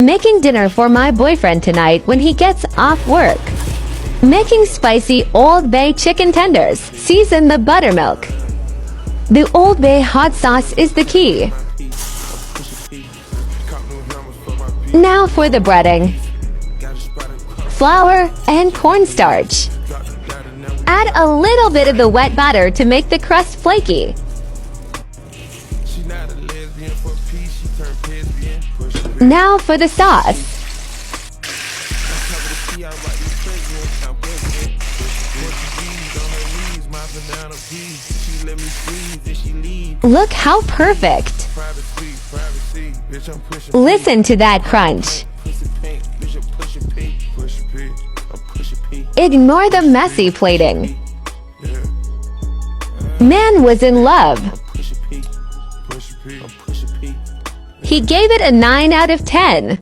Making dinner for my boyfriend tonight when he gets off work. Making spicy Old Bay chicken tenders. Season the buttermilk. The Old Bay hot sauce is the key. Now for the breading. Flour and cornstarch. Add a little bit of the wet batter to make the crust flaky. Now for the sauce. Look how perfect. Listen to that crunch. Ignore the messy plating. Man was in love. He gave it a 9 out of 10.